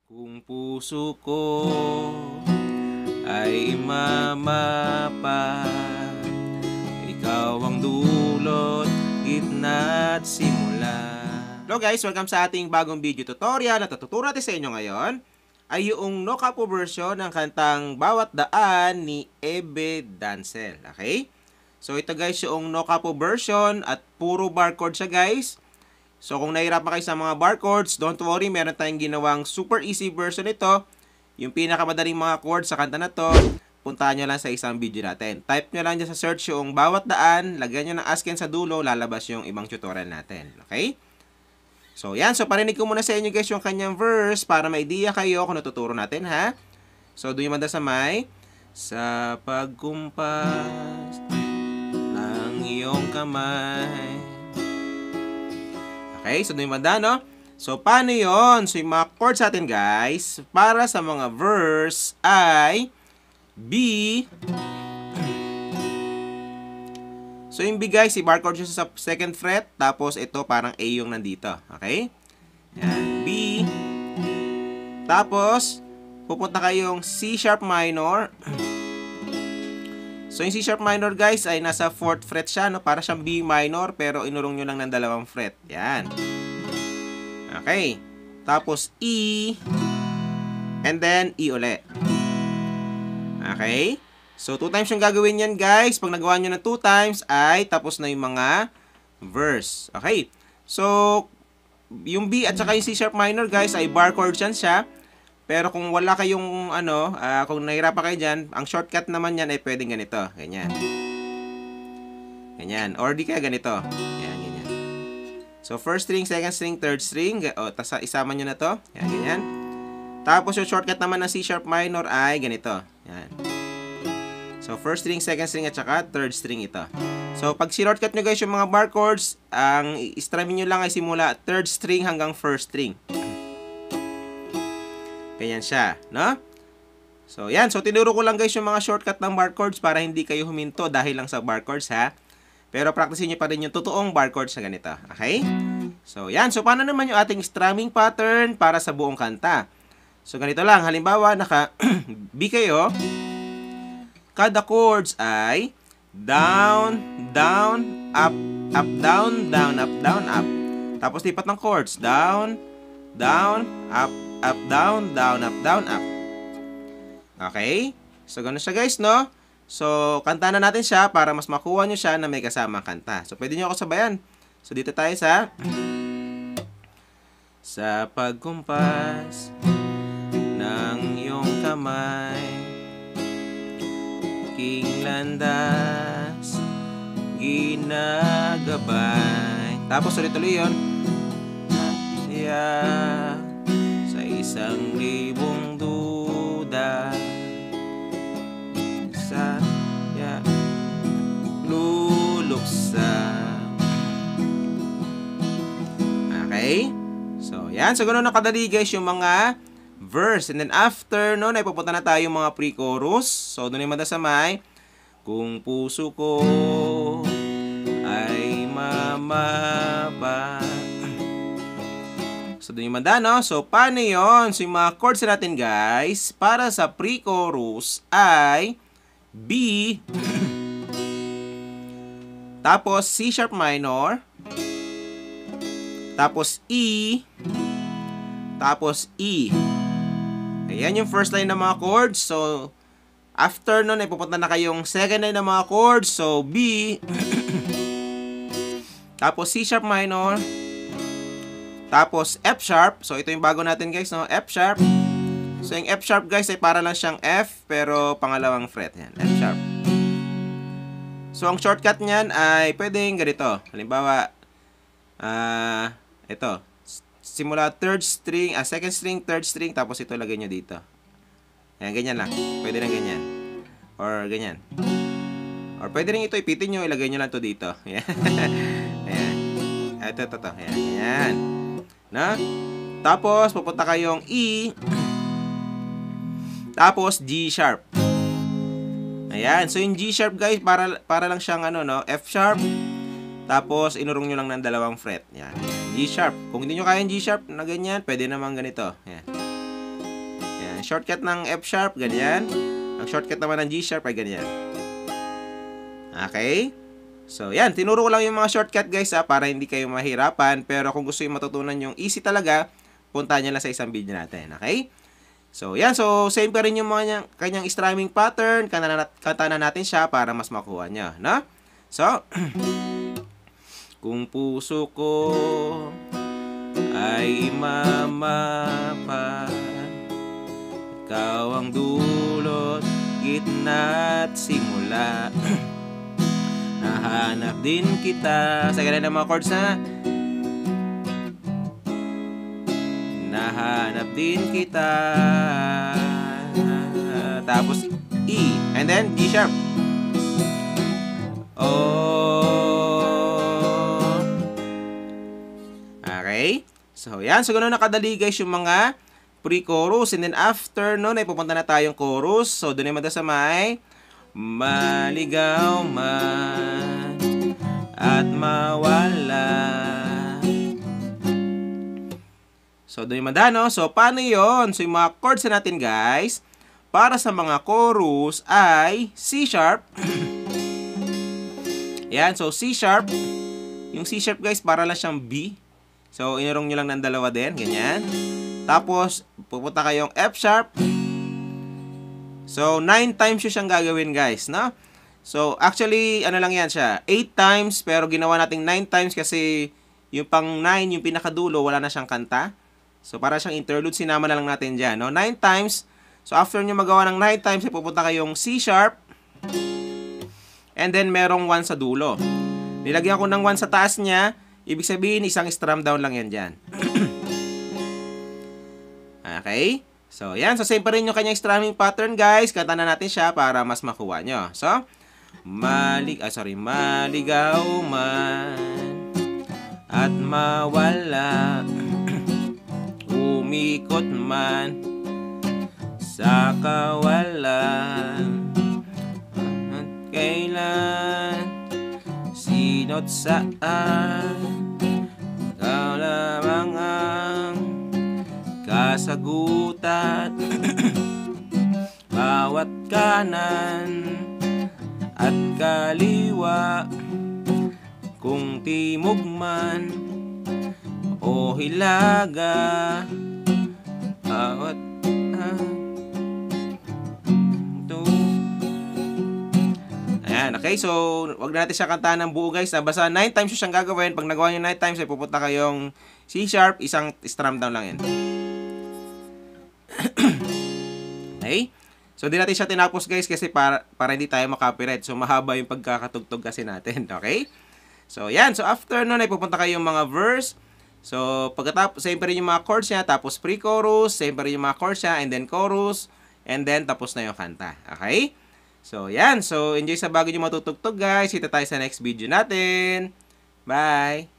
Kung puso ko ay mamapa, ikaw ang dulot, gitna at simula. Hello guys! Welcome sa ating bagong video tutorial. At tuturo natin sa inyo ngayon ay yung no capo version ng kantang Bawat Daan ni Ebe Dancel. Okay? So ito guys yung no capo version at puro barcode siya guys. So kung nahihirapan kayo sa mga barcodes, don't worry, meron tayong ginawang super easy version nito. Yung pinakamadaling mga chords sa kanta na to, puntahan nyo lang sa isang video natin. Type nyo lang dyan sa search yung Bawat Daan, lagyan nyo ng asken sa dulo, lalabas yung ibang tutorial natin. Okay? So yan, so parinig ko muna sa inyo guys yung kanyang verse para may idea kayo kung natuturo natin ha. So doon yung manda sa may, sa pagkumpas ng iyong kamay. Okay, so doon yung banda, no? So, paano yon? So, yung mga chords natin, guys, para sa mga verse ay B. So, yung B, guys, i-bar chord siya sa second fret, tapos ito parang A yung nandito. Okay? Yan, B. Tapos, pupunta kayong C sharp minor. So, yung C sharp minor, guys, ay nasa 4th fret siya, no? Para siyang B minor, pero inurong nyo lang ng 2 fret. Yan. Okay. Tapos, E. And then, E ulit. Okay. So, 2 times yung gagawin yan, guys. Pag nagawa nyo ng 2 times, ay tapos na yung mga verse. Okay. So, yung B at saka yung C sharp minor, guys, ay bar chords yan siya. Pero kung wala kayong kung nahirapan kayo dyan, ang shortcut naman yan ay pwedeng ganito. Ganyan. Ganyan. Or di kaya ganito. Yan, ganyan. So, first string, second string, third string. Tapos isama nyo na to. Yan, ganyan. Tapos yung shortcut naman ng C sharp minor ay ganito. Yan. So, first string, second string, at saka third string ito. So, pag shortcut nyo guys yung mga bar chords, ang i-strumming nyo lang ay simula third string hanggang first string. Ganyan siya, no? So, yan. So, tinuro ko lang guys yung mga shortcut ng bar chords para hindi kayo huminto dahil lang sa bar chords, ha? Pero practicein nyo pa rin yung totoong bar chords na ganito. Okay? So, yan. So, paano naman yung ating strumming pattern para sa buong kanta? So, ganito lang. Halimbawa, B kayo. Kada chords ay down, down, up, up, down, down, up, down, up. Tapos, lipat ng chords. Down, down, up, up, down, down, up, down, up. Okay? So, ganun siya guys, no? So, kanta na natin siya para mas makuha nyo siya na may kasamang kanta. So, pwede nyo ako sabayan. So, dito tayo sa pagkumpas ng iyong kamay, aking landas, ginagabay. Tapos, ulit-tuloy yun. Sa 1,000 duda, sa luluksa. Okay? So, yan. So, ganoon na kadali guys yung mga verse. And then after nun, ay pupunta na tayo yung mga pre-chorus. So, doon yung madasamay. Kung puso ko ay mamapa. So, doon yung manda, no? So, paano yun? So, yung mga chords natin, guys, para sa pre-chorus ay B, tapos C sharp minor, tapos E, tapos E. Ayan yung first line ng mga chords. So, after nun, ay pupunta na kayong second line ng mga chords. So, B, tapos C sharp minor, tapos F sharp. So, ito yung bago natin guys, no? F sharp. So, yung F sharp guys ay para lang siyang F, pero pangalawang fret. Yan, F sharp. So, ang shortcut niyan ay pwedeng ganito. Halimbawa, ito. Simula third string, second string, third string, tapos ito lagay nyo dito. Yan, ganyan lang. Pwede lang ganyan. Or ganyan. Or pwede rin ito, ipitin nyo, ilagay nyo lang to dito. Yan. Ayan. Ito. Ayan, ganyan. Na? Tapos, pupunta kayong E. Tapos, G sharp. Ayan. So, yung G sharp, guys, para lang siyang, F sharp. Tapos, inurong nyo lang ng 2 fret. Yan. G sharp. Kung hindi nyo kaya yung G sharp na ganyan, pwede naman ganito. Yan. shortcut ng F sharp, ganyan. Ang shortcut naman ng G sharp ay ganyan. Okay? So, yan. Tinuro ko lang yung mga shortcut guys para hindi kayo mahirapan. Pero kung gusto yung matutunan yung easy talaga, punta nyo lang sa isang video natin. Okay? So, yan. So, same pa rin yung mga kanyang strumming pattern. Kanta na natin siya para mas makuha nyo. No? So, kung puso ko ay mamapa, ikaw ang dulot, gitna at simula. Nahanap din kita. Sa ganun ng mga chords na nahanap din kita. Tapos E. And then G sharp. Oh. Okay. So, yan. So, ganun nakadali guys yung mga pre-chorus. And then after nun, ay pupunta na tayong chorus. So, doon naman sa may maligaw man at mawala. So, doon yung madano. So, paano yon? So, yung mga chords natin guys, para sa mga chorus ay C sharp. Yan. So, C sharp. Yung C sharp guys, para lang siyang B. So, inurong nyo lang ng dalawa din. Ganyan. Tapos, pupunta kayong F sharp. So, 9 times yun siyang gagawin guys, no? So, actually, ano lang yan siya? 8 times, pero ginawa nating 9 times kasi yung pang 9, yung pinakadulo, wala na siyang kanta. So, para siyang interlude, sinama na lang natin dyan, no? 9 times. So, after nyo magawa ng 9 times, pupunta kayong C sharp. And then, merong 1 sa dulo. Nilagyan ko ng 1 sa taas niya. Ibig sabihin, isang strum down lang yan dyan. Okay? So, yan. So, same pa rin yung kanyang strumming pattern, guys. Kanta na natin siya para mas makuha nyo. So, maligaw man at mawala, umikot man sa kawalan, at kailan, sino't saan, ikaw lamang ang kasagutan. Bawat kanan at kaliwa, kung timog man o hilaga, bawat ayan, okay, so wag na natin siya kantahan ng buo guys. Basta 9 times yung siyang gagawin. Pag nagawa nyo 9 times, ay pupunta kayong C sharp, isang strum down lang yan. Okay? So, di natin siya tinapos guys kasi para hindi tayo makapiright. So, mahaba yung pagkakatugtog kasi natin. Okay? So, yan. So, after nun ay pupunta kayong mga verse. So, pagkatapos, same pa rin yung mga chords niya. Tapos pre-chorus, same pa rin yung mga chords niya. And then chorus. And then, tapos na yung kanta. Okay? So, yan. So, enjoy sa bago nyo matutugtog guys. Kita tayo sa next video natin. Bye!